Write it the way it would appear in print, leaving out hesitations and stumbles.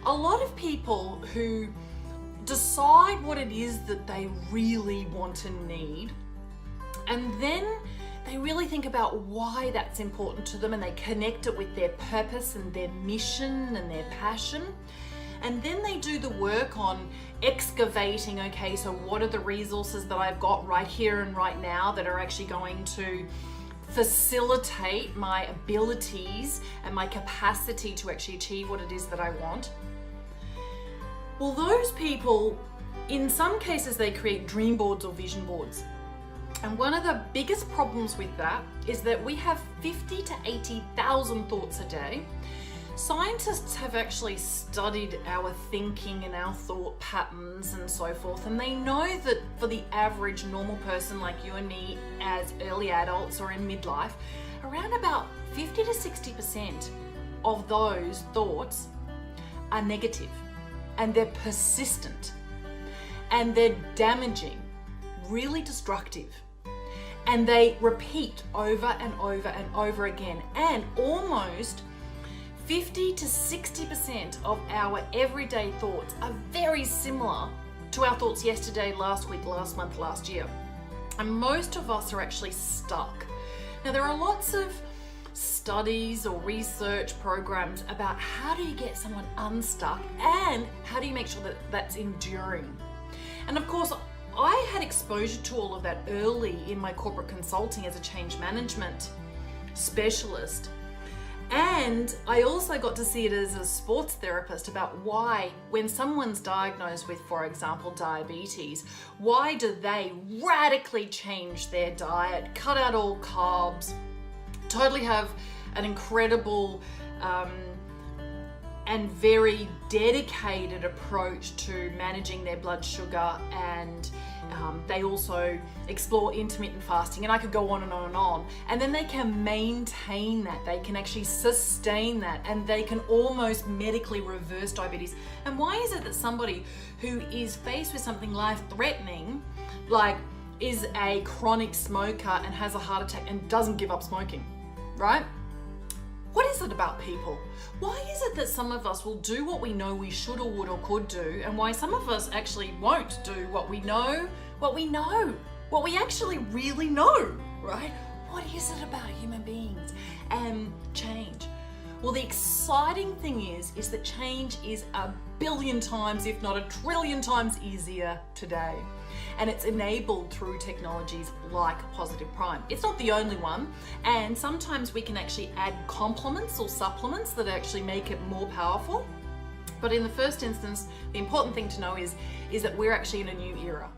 a lot of people who decide what it is that they really want and need, and then they really think about why that's important to them, and they connect it with their purpose and their mission and their passion. And then they do the work on excavating, okay, so what are the resources that I've got right here and right now that are actually going to facilitate my abilities and my capacity to actually achieve what it is that I want. Well, those people, in some cases, they create dream boards or vision boards. And one of the biggest problems with that is that we have 50 to 80,000 thoughts a day. Scientists have actually studied our thinking and our thought patterns and so forth, and they know that for the average normal person like you and me as early adults or in midlife, around about 50 to 60% of those thoughts are negative, and they're persistent, and they're damaging, really destructive, and they repeat over and over and over again, and almost 50 to 60% of our everyday thoughts are very similar to our thoughts yesterday, last week, last month, last year. And most of us are actually stuck. Now, there are lots of studies or research programs about how do you get someone unstuck and how do you make sure that that's enduring. And of course, I had exposure to all of that early in my corporate consulting as a change management specialist. And I also got to see it as a sports therapist about why, when someone's diagnosed with, for example, diabetes, why do they radically change their diet, cut out all carbs, totally have an incredible and very dedicated approach to managing their blood sugar, and they also explore intermittent fasting, and I could go on and on and on. And then they can maintain that, they can actually sustain that, and they can almost medically reverse diabetes. And why is it that somebody who is faced with something life-threatening, like is a chronic smoker and has a heart attack and doesn't give up smoking, right? What is it about people? Why is it that some of us will do what we know we should or would or could do, and why some of us actually won't do what we actually really know, right? What is it about human beings and change? Well, the exciting thing is that change is a billion times, if not a trillion times easier today. And it's enabled through technologies like Positive Prime. It's not the only one, and sometimes we can actually add complements or supplements that actually make it more powerful. But in the first instance, the important thing to know is that we're actually in a new era.